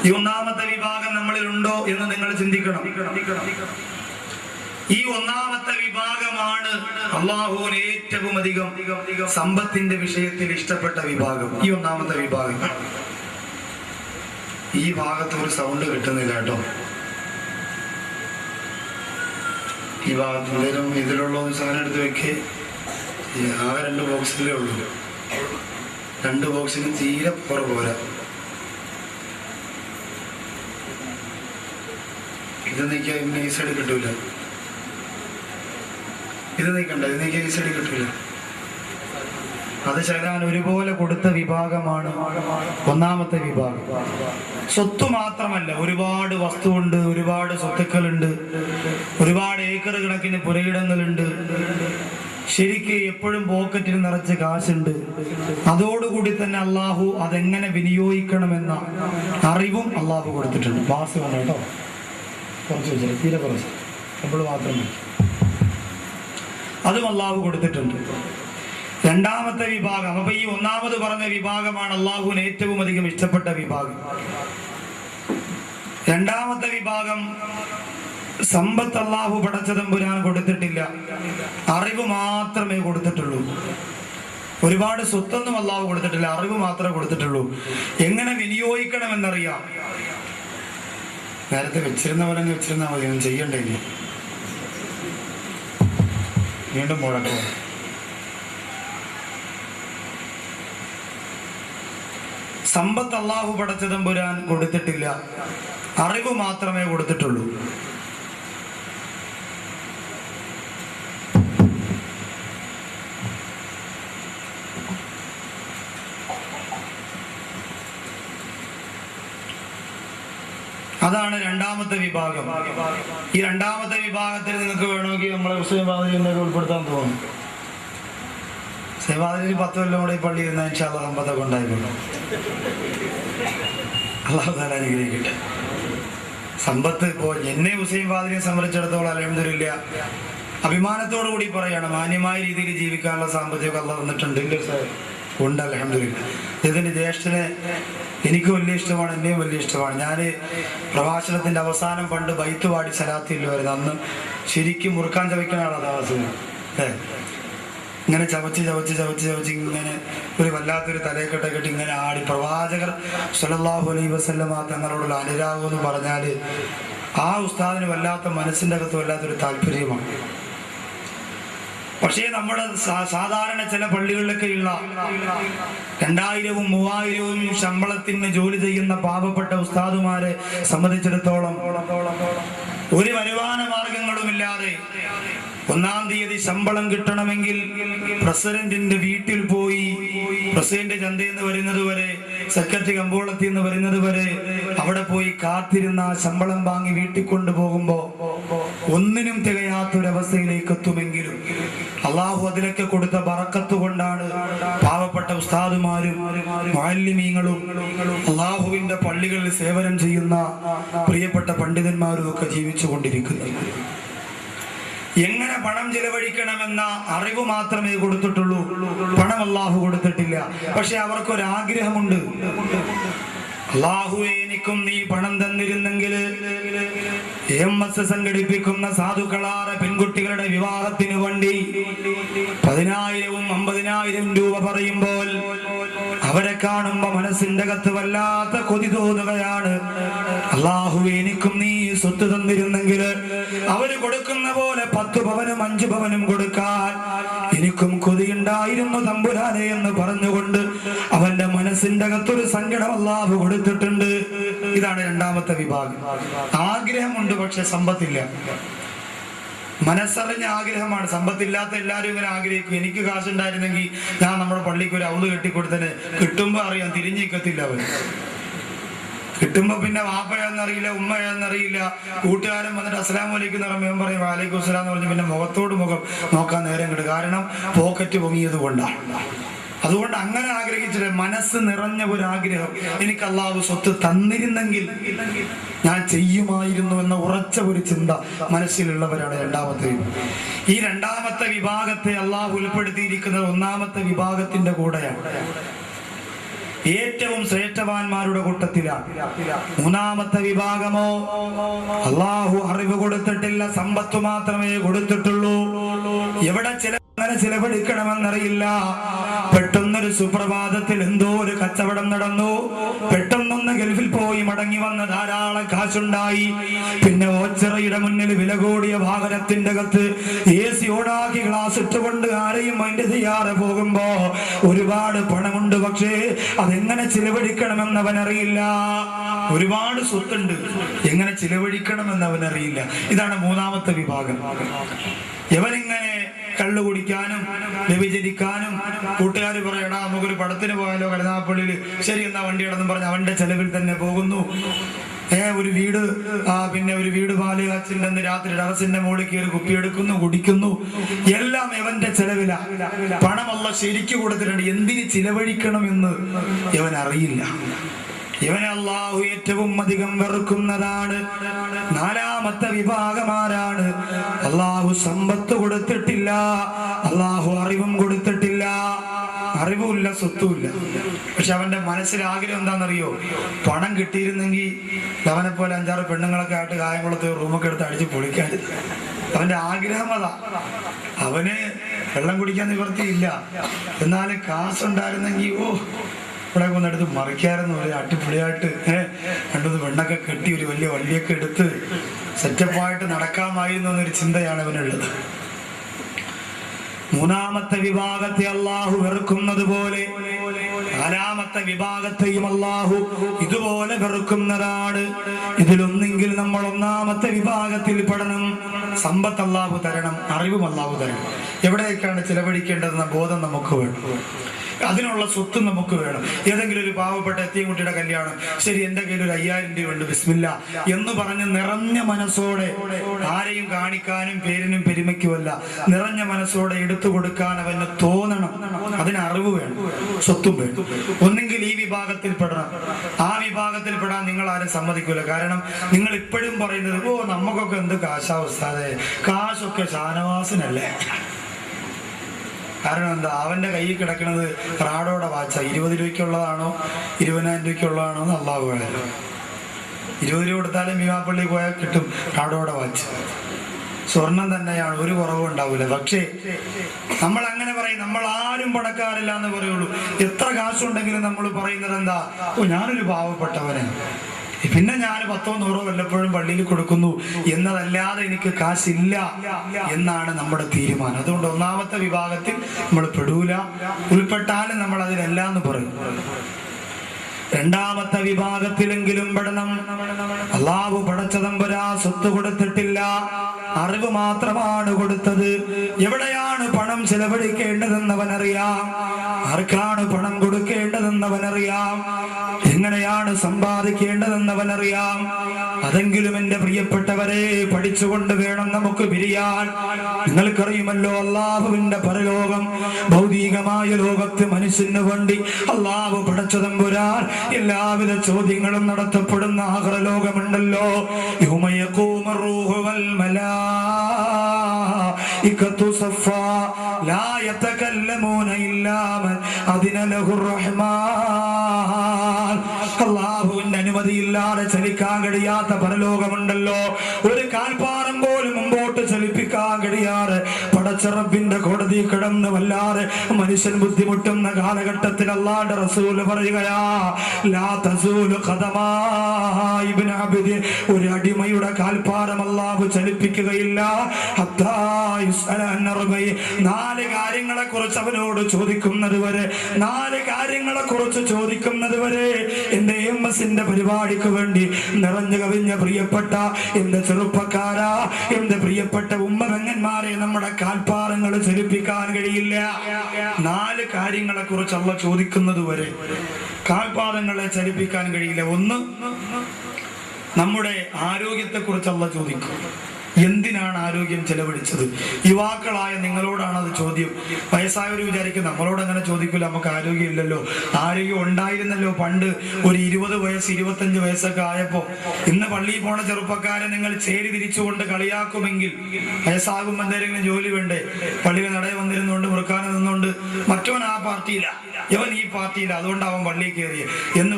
ഈ ഒന്നാമത്തെ വിഭാഗം നമ്മളിൽ ഉണ്ടോ എന്ന് നിങ്ങൾ ചിന്തിക്കണം. ഈ ഒന്നാമത്തെ വിഭാഗമാണ് അള്ളാഹുവിന് ഏറ്റവും അധികം സമ്പത്തിന്റെ വിഷയത്തിൽ ഇഷ്ടപ്പെട്ട വിഭാഗം. ഈ ഒന്നാമത്തെ വിഭാഗം. ഈ ഭാഗത്ത് ഒരു സൗണ്ട് കിട്ടുന്നില്ല കേട്ടോ. ഈ ഭാഗത്ത് എന്തെങ്കിലും ഇതിലുള്ള സാധനം എടുത്ത് വെക്കേ. ആകെ 2 ബോക്സിലേ ഉള്ളൂ. 2 ബോക്സിന് തീരെ പോരാ. ഇത് നീക്കാൻ ഇങ്ങനെ ഈ സൈഡ് കിട്ടൂല. ഇത് നീക്കണ്ട. ഇത് നീക്കാൻ ഈ സൈഡ് കിട്ടൂല. അത് ശരാൻ ഒരുപോലെ കൊടുത്ത വിഭാഗമാണ് ഒന്നാമത്തെ വിഭാഗം. സ്വത്ത് മാത്രമല്ല, ഒരുപാട് വസ്തുവുണ്ട്, ഒരുപാട് സ്വത്തുക്കളുണ്ട്, ഒരുപാട് ഏക്കർ കണക്കിന് പുരയിടങ്ങളുണ്ട്, ശരിക്ക് എപ്പോഴും പോക്കറ്റിൽ നിറച്ച് കാശുണ്ട്. അതോടുകൂടി തന്നെ അള്ളാഹു അതെങ്ങനെ വിനിയോഗിക്കണമെന്ന അറിവും അള്ളാഹു കൊടുത്തിട്ടുണ്ട്. വാസ് വേണം കേട്ടോ, കുറച്ച് വെച്ചാൽ തീരെ കുറച്ച് നമ്മൾ മാത്രം അതും അള്ളാഹു കൊടുത്തിട്ടുണ്ട്. രണ്ടാമത്തെ വിഭാഗം. അപ്പൊ ഈ ഒന്നാമത് പറഞ്ഞ വിഭാഗമാണ് അള്ളാഹുവിന് ഏറ്റവും അധികം ഇഷ്ടപ്പെട്ട വിഭാഗം. രണ്ടാമത്തെ വിഭാഗം സമ്പത്ത് അള്ളാഹു പടച്ചതമ്പുരാൻ കൊടുത്തിട്ടില്ല, അറിവ് മാത്രമേ കൊടുത്തിട്ടുള്ളൂ. ഒരുപാട് സ്വത്തൊന്നും അള്ളാഹു കൊടുത്തിട്ടില്ല, അറിവ് മാത്രമേ കൊടുത്തിട്ടുള്ളൂ. എങ്ങനെ വിനിയോഗിക്കണമെന്നറിയാം. നേരത്തെ വെച്ചിരുന്ന പോലെ വെച്ചിരുന്നാൽ മതി, ഒന്നും ചെയ്യണ്ടേ. വീണ്ടും മുഴക്കം. സമ്പത്ത് അള്ളാഹു പടച്ചതമ്പുരാൻ കൊടുത്തിട്ടില്ല, അറിവ് മാത്രമേ കൊടുത്തിട്ടുള്ളൂ. അതാണ് രണ്ടാമത്തെ വിഭാഗം. ഈ രണ്ടാമത്തെ വിഭാഗത്തിൽ നിങ്ങൾക്ക് വേണമെങ്കിൽ നമ്മളെ മുസ്ലിം ബാധയിൽ ഉൾപ്പെടുത്താൻ തോന്നും. സേവാതിൽ 10 കൊല്ലം കൂടെ ഈ പള്ളി ഇരുന്ന ഇൻഷാല്ലാഹ് സമ്പത്തൊക്കെ ഉണ്ടായിക്കോട്ടെ. അല്ലാഹു തആല അനുഗ്രഹിക്കട്ടെ. സമ്പത്ത് ഇപ്പോൾ എന്നെ ഹുസൈൻ ഫാദിലിനെ സംബന്ധിച്ചിടത്തോളം അൽഹംദുലില്ലാഹ് അഭിമാനത്തോടു കൂടി പറയാണ്, മാന്യമായ രീതിയിൽ ജീവിക്കാനുള്ള സാമ്പത്തികം അല്ലാഹ് തന്നിട്ടുണ്ട്. ഉണ്ട് അൽഹംദുലില്ലാഹ്. ഇതിന്റെ ജ്യേഷ്ഠനെ എനിക്ക് വലിയ ഇഷ്ടമാണ്, എന്നെയും വലിയ ഇഷ്ടമാണ്. ഞാൻ പ്രഭാഷണത്തിന്റെ അവസാനം പണ്ട് ബൈത്ത് പാടി സലാത്തിൽ വരുന്നത്, അന്ന് ശരിക്കും മുറുക്കാൻ ചവയ്ക്കുന്ന ആളാണ്. ഇങ്ങനെ ചവച്ച് ചവച്ച് ചവച്ച് ചവച്ച് ഇങ്ങനെ ഒരു വല്ലാത്തൊരു തലയെക്കെട്ട കെട്ടി ഇങ്ങനെ ആടി പ്രവാചകർ സ്വല്ലല്ലാഹു അലൈഹി വസല്ലമ തങ്ങളോടുള്ള അനുരാഗം എന്ന് പറഞ്ഞാൽ ആ ഉസ്താദിന് വല്ലാത്ത മനസ്സിൻ്റെ അകത്ത് വല്ലാത്തൊരു താല്പര്യമാണ്. പക്ഷേ നമ്മുടെ സാധാരണ ചില പള്ളികളിലൊക്കെയുള്ള 2000-ഉം 3000-ഉം ശമ്പളത്തിന് ജോലി ചെയ്യുന്ന പാവപ്പെട്ട ഉസ്താദുമാരെ സംബന്ധിച്ചിടത്തോളം ഒരു വരുമാന മാർഗങ്ങളുമില്ലാതെ 1-ാം തീയതി ശമ്പളം കിട്ടണമെങ്കിൽ പ്രസിഡന്റിന്റെ വീട്ടിൽ പോയി, പ്രസിഡന്റ് ചന്തയിൽ നിന്ന് വരുന്നത് വരെ, സെക്രട്ടറി കമ്പോളത്തിൽ നിന്ന് വരുന്നത് വരെ അവിടെ പോയി കാത്തിരുന്ന ശമ്പളം വാങ്ങി വീട്ടിൽ കൊണ്ടുപോകുമ്പോ ഒന്നിനും തികയാത്തൊരവസ്ഥയിലേക്ക് എത്തുമെങ്കിലും അള്ളാഹു അതിലൊക്കെ കൊടുത്ത ബറക്കത്ത് കൊണ്ടാണ് പാവപ്പെട്ട ഉസ്താദുമാരും മുഅല്ലിമീങ്ങളും അള്ളാഹുവിന്റെ പള്ളികളിൽ സേവനം ചെയ്യുന്ന പ്രിയപ്പെട്ട പണ്ഡിതന്മാരും ഒക്കെ ജീവിച്ചു കൊണ്ടിരിക്കുന്നത്. എങ്ങനെ പണം ചിലവഴിക്കണമെന്ന അറിവ് മാത്രമേ കൊടുത്തിട്ടുള്ളൂ, പണം അള്ളാഹു കൊടുത്തിട്ടില്ല. പക്ഷെ അവർക്കൊരാഗ്രഹമുണ്ട്, അള്ളാഹുവേ എനിക്കും നീ പണം തന്നിരുന്നെങ്കിൽ എംഎസ് സംഘടിപ്പിക്കുന്ന സാധുക്കളായ പെൺകുട്ടികളുടെ വിവാഹത്തിന് വേണ്ടി 10,000-ഉം 50,000 രൂപ പറയുമ്പോൾ അവരെ കാണുമ്പോ മനസ്സിന്റെ അകത്ത് വല്ലാത്ത കൊതി തോന്നുകയാണ്. അള്ളാഹുവേ എനിക്കും നീ സ്വത്ത് തന്നിരുന്നെങ്കിൽ അവര് കൊടുക്കുന്ന പോലെ 10 പവനും 5 പവനും കൊടുക്കാൻ എനിക്കും കൊതിയുണ്ടായിരുന്നു തമ്പുരാനെ എന്ന് പറഞ്ഞുകൊണ്ട് അവന്റെ മനസ്സിന്റെ അകത്തൊരു സങ്കടം അള്ളാഹു കൊടുത്തിട്ടുണ്ട്. ഇതാണ് രണ്ടാമത്തെ വിഭാഗം. ആഗ്രഹമുണ്ട്, പക്ഷെ സമ്പത്തില്ല. മനസ്സറിഞ്ഞ ആഗ്രഹമാണ്. സമ്പത്തില്ലാത്ത എല്ലാവരും ഇങ്ങനെ ആഗ്രഹിക്കും, എനിക്ക് കാശുണ്ടായിരുന്നെങ്കിൽ ഞാൻ നമ്മുടെ പള്ളിക്ക് ഒരു ഔള് കെട്ടിക്കൊടുത്തന്നെ. കിട്ടുമ്പോ അറിയാം തിരിഞ്ഞിക്കത്തില്ല. അവർ കിട്ടുമ്പോ പിന്നെ വാപ്പയാന്നറിയില്ല, ഉമ്മയാന്നറിയില്ല. കൂട്ടുകാരൻ വന്നിട്ട് അസ്സലാമു അലൈക്കും എന്ന് പറയുമ്പോൾ പറയും വഅലൈക്കും അസ്സലാം എന്ന് പറഞ്ഞ് പിന്നെ മുഖത്തോട് മുഖം നോക്കാൻ നേരം കിട്ടും. കാരണം പോക്കറ്റ് പൊങ്ങിയത് കൊണ്ടാണ്. അതുകൊണ്ട് അങ്ങനെ ആഗ്രഹിച്ചിട്ട് മനസ്സ് നിറഞ്ഞ ഒരു ആഗ്രഹം, എനിക്ക് അള്ളാഹു സ്വത്ത് തന്നിരുന്നെങ്കിൽ ഞാൻ ചെയ്യുമായിരുന്നു എന്ന ഉറച്ച ഒരു ചിന്ത മനസ്സിലുള്ളവരാണ് രണ്ടാമത്തെ. ഈ രണ്ടാമത്തെ വിഭാഗത്തെ അള്ളാഹു ഉൾപ്പെടുത്തിയിരിക്കുന്നത് ഒന്നാമത്തെ വിഭാഗത്തിന്റെ കൂടെയാണ്. ഏറ്റവും ശ്രേഷ്ഠവാന്മാരുടെ കൂട്ടത്തിലാണ്. മൂന്നാമത്തെ വിഭാഗമോ അള്ളാഹു അറിവ് കൊടുത്തിട്ടില്ല, സമ്പത്ത് മാത്രമേ കൊടുത്തിട്ടുള്ളൂ. എവിടെ അങ്ങനെ ചിലവഴിക്കണമെന്നറിയില്ല. പെട്ടെന്നൊരു സുപ്രഭാതത്തിൽ എന്തോ ഒരു കച്ചവടം നടന്നു, പെട്ടെന്നൊന്ന് ഗൾഫിൽ പോയി മടങ്ങി വന്ന ധാരാളം കാശുണ്ടായി. പിന്നെ ഓച്ചിറയുടെ മുന്നിൽ വില കൂടിയ വാഹനത്തിന്റെ അകത്ത് AC ഓണാക്കി ഗ്ലാസ് ഇട്ടുകൊണ്ട് ആരെയും മൈൻഡ് ചെയ്യാതെ പോകുമ്പോ ഒരുപാട് പണമുണ്ട്, പക്ഷേ അതെങ്ങനെ ചിലവഴിക്കണമെന്ന് അവനറിയില്ല. ഒരുപാട് സ്വത്തുണ്ട്, എങ്ങനെ ചിലവഴിക്കണമെന്ന് അവനറിയില്ല. ഇതാണ് മൂന്നാമത്തെ വിഭാഗം. ഇവനിങ്ങനെ കള്ളു കുടിക്കാനും വ്യഭിചരിക്കാനും, കൂട്ടുകാർ പറയടാ നമുക്കൊരു പടത്തിന് പോയാലോ കരുനാഗപ്പള്ളിയിൽ, ശരി എന്നാ വണ്ടിയാണെന്നും പറഞ്ഞ് അവന്റെ ചെലവിൽ തന്നെ പോകുന്നു. ഒരു വീട് പിന്നെ ഒരു വീട് പാല് കാച്ചിന്റെ രാത്രി ടെറസിന്റെ മുകളിൽ കയറി കുപ്പിയെടുക്കുന്നു, കുടിക്കുന്നു. എല്ലാം ഇവന്റെ ചെലവില. പണമല്ല ശരിക്കു കൊടുത്തിട്ടുണ്ട്, എന്തിന് ചിലവഴിക്കണം എന്ന് ഇവൻ അറിയില്ല. ഇവനെ അള്ളാഹു ഏറ്റവും അധികം വെറുക്കുന്നതാണ്. നാലാമത്തെ വിഭാഗമാരാണ് അള്ളാഹു സമ്പത്ത് കൊടുത്തിട്ടില്ല, അള്ളാഹു അറിവും കൊടുത്തിട്ടില്ല. അറിവുമില്ല, സ്വത്തുമില്ല, പക്ഷെ അവന്റെ മനസ്സിൽ ആഗ്രഹം എന്താണെന്നറിയോ? പണം കിട്ടിയിരുന്നെങ്കിൽ അവനെ പോലെ 5-6 പെണ്ണുങ്ങളൊക്കെ ആയിട്ട് കായംകുളത്ത് റൂമൊക്കെ എടുത്ത് അടിച്ച് പൊളിക്കാൻ അവന്റെ ആഗ്രഹം അതാ. അവന് വെള്ളം കുടിക്കാൻ നിവർത്തിയില്ല, എന്നാലും കാശുണ്ടായിരുന്നെങ്കിൽ ഇവിടെ കൊന്നെടുത്ത് മറിക്കായിരുന്നു, ഒരു അടിപൊളിയായിട്ട് 2-3 പെണ്ണൊക്കെ കെട്ടി ഒരു വലിയ വണ്ടിയൊക്കെ എടുത്ത് സെറ്റപ്പായിട്ട് നടക്കാമായിരുന്നു എന്നൊരു ചിന്തയാണ് അവനുള്ളത്. മൂന്നാമത്തെ വിഭാഗത്തെ അള്ളാഹു വെറുക്കുന്നത് പോലെ നാലാമത്തെ വിഭാഗത്തെയും അള്ളാഹു ഇതുപോലെ വെറുക്കുന്നതാണ്. ഇതിലൊന്നെങ്കിൽ നമ്മൾ ഒന്നാമത്തെ വിഭാഗത്തിൽ പെടണം. സമ്പത്ത് അള്ളാഹു തരണം, അറിവും അള്ളാഹു തരണം. എവിടെയൊക്കെയാണ് ചിലവഴിക്കേണ്ടതെന്ന ബോധം നമുക്ക് വേണം, അതിനുള്ള സ്വത്തും നമുക്ക് വേണം. ഏതെങ്കിലും ഒരു പാവപ്പെട്ട എത്തിയൻകുട്ടിയുടെ കല്യാണം, ശരി എന്റെ കയ്യിൽ ഒരു 5000 രൂപ ഉണ്ട്, ബിസ്മില്ല എന്ന് പറഞ്ഞ് നിറഞ്ഞ മനസ്സോടെ, ആരെയും കാണിക്കാനും പേരിനും പെരുമയ്ക്കുമല്ല, നിറഞ്ഞ മനസ്സോടെ എടുത്തു കൊടുക്കാൻ അവന് തോന്നണം. അതിന് അറിവ് വേണം, സ്വത്തും വേണം. ഒന്നെങ്കിൽ ഈ വിഭാഗത്തിൽ പെടണം. ആ വിഭാഗത്തിൽ പെടാൻ നിങ്ങൾ ആരും സമ്മതിക്കൂല. കാരണം നിങ്ങൾ ഇപ്പോഴും പറയുന്നത് നമുക്കൊക്കെ എന്ത് കാശാവസ്ഥാതെ, കാശൊക്കെ ഷാനവാസിനല്ലേ. കാരണം എന്താ? അവന്റെ കയ്യിൽ കിടക്കുന്നത് റാഡോടെ വാച്ച. 20 രൂപയ്ക്കുള്ളതാണോ 20,000 രൂപയ്ക്കുള്ളതാണോ എന്ന് അള്ളാഹു വേണം. 20 രൂപ കൊടുത്താലും ഭീമാപ്പള്ളി പോയാൽ കിട്ടും റാഡോടെ വാച്ച്. സ്വർണം തന്നെയാണ്, ഒരു കുറവും ഉണ്ടാവില്ല. പക്ഷേ നമ്മൾ അങ്ങനെ പറയും, നമ്മൾ ആരും പണക്കാരില്ല എന്ന് പറയുള്ളൂ. എത്ര കാശുണ്ടെങ്കിലും നമ്മൾ പറയുന്നത് എന്താ? ഞാനൊരു പാവപ്പെട്ടവനാണ്, പിന്നെ ഞാൻ 10-100 വല്ലപ്പോഴും പള്ളിയിൽ കൊടുക്കുന്നു എന്നതല്ലാതെ എനിക്ക് കാശില്ല എന്നാണ് നമ്മുടെ തീരുമാനം. അതുകൊണ്ട് ഒന്നാമത്തെ വിഭാഗത്തിൽ നമ്മൾ പെടൂല. ഉൾപ്പെട്ടാലും നമ്മൾ അതിനെല്ലാം എന്ന് പറയും. രണ്ടാമത്തെ വിഭാഗത്തിലെങ്കിലും പെടണം. അള്ളാഹു പടച്ച തമ്പുരാ സ്വത്ത് കൊടുത്തിട്ടില്ല, അറിവ് മാത്രമാണ് കൊടുത്തത്. എവിടെയാണ് പണം ചെലവഴിക്കേണ്ടതെന്നവനറിയാം, ആർക്കാണ് പണം കൊടുക്കേണ്ടതെന്നവനറിയാം, എങ്ങനെയാണ് സമ്പാദിക്കേണ്ടതെന്നവനറിയാം. അതെങ്കിലും എന്റെ പ്രിയപ്പെട്ടവരെ പഠിച്ചുകൊണ്ട് വേണം നമുക്ക് പിരിയാൻ. നിങ്ങൾക്കറിയുമല്ലോ അള്ളാഹുവിന്റെ പരലോകം, ഭൗതികമായ ലോകത്ത് മനുഷ്യന് വേണ്ടി അള്ളാഹു പടച്ച തമ്പുരാൻ എല്ലാവിധ ചോദ്യങ്ങളും നടത്തപ്പെടുന്ന ആഖിറലോകമുണ്ടല്ലോ. അള്ളാഹുവിന്റെ അനുമതിയില്ലാതെ ചലിക്കാൻ കഴിയാത്ത പരലോകമുണ്ടല്ലോ. ഒരു കാൽപ്പാറം പോലും മുമ്പോട്ട് ചലിപ്പിക്കാൻ കഴിയാതെ പടച്ചറബിന്റെ കോടതി കിടന്ന് വല്ലാതെ മനുഷ്യൻ ബുദ്ധിമുട്ടുന്ന കാലഘട്ടത്തിൽ അല്ലാഹുവിന്റെ റസൂൽ പറയുകയാ, ലാ തസൂലു ഖദമാ ഇബ്നു അബ്ദി, ഒരു അടിമയുടെ കാൽപ്പാറം അല്ലാഹു ചലിപ്പിക്കുകയില്ല. ഹത്താ യുസ്അല അൻ അർബഇ, 4 കാര്യങ്ങളെ കുറിച്ച് അവനോട് ചോദിക്കുന്നത് വരെ, 4 കാര്യങ്ങളെ കുറിച്ച് ചോദിക്കുന്നത് വരെ. എന്റെ എംഎസിന്റെ പരിപാടിക്ക് വേണ്ടി നിറഞ്ഞു കവിഞ്ഞ പ്രിയപ്പെട്ട എന്റെ ചെറുപ്പക്കാരാ, എന്റെ പ്രിയപ്പെട്ട ഉമ്മപെങ്ങന്മാരെ, നമ്മുടെ കാൽപ്പാറങ്ങൾ ചലിപ്പിക്കാൻ കഴിയില്ല. 4 കാര്യങ്ങളെ കുറിച്ച് അള്ളാഹു ചോദിക്കുന്നത് വരെ കാൽപാദങ്ങളെ ചലിപ്പിക്കാൻ കഴിയില്ല. ഒന്ന്, നമ്മുടെ ആരോഗ്യത്തെ കുറിച്ച് അള്ളാഹു ചോദിക്കും. എന്തിനാണ് ആരോഗ്യം ചെലവഴിച്ചത്? യുവാക്കളായ നിങ്ങളോടാണ് അത് ചോദ്യം. വയസ്സായവർ വിചാരിക്കും നമ്മളോട് അങ്ങനെ ചോദിക്കില്ല, നമുക്ക് ആരോഗ്യം ഇല്ലല്ലോ. ആരോഗ്യം ഉണ്ടായിരുന്നല്ലോ പണ്ട്. ഒരു 20 വയസ്സ് 25 വയസ്സൊക്കെ ആയപ്പോ. ഇന്ന് പള്ളിയിൽ പോണ ചെറുപ്പക്കാരെ നിങ്ങൾ ചേരി തിരിച്ചുകൊണ്ട് കളിയാക്കുമെങ്കിൽ വയസ്സാകുമ്പോൾ എന്തെങ്കിലും ജോലി വേണ്ടേ? പള്ളിയിൽ നടയിൽ വന്നിരുന്നുകൊണ്ട് മുറുക്കാനെ നിന്നുകൊണ്ട് മറ്റവൻ ആ പാർട്ടിയില്ല, ഇവൻ ഈ പാർട്ടിയില്ല, അതുകൊണ്ട് അവൻ പള്ളിയിൽ കയറിയ എന്ന്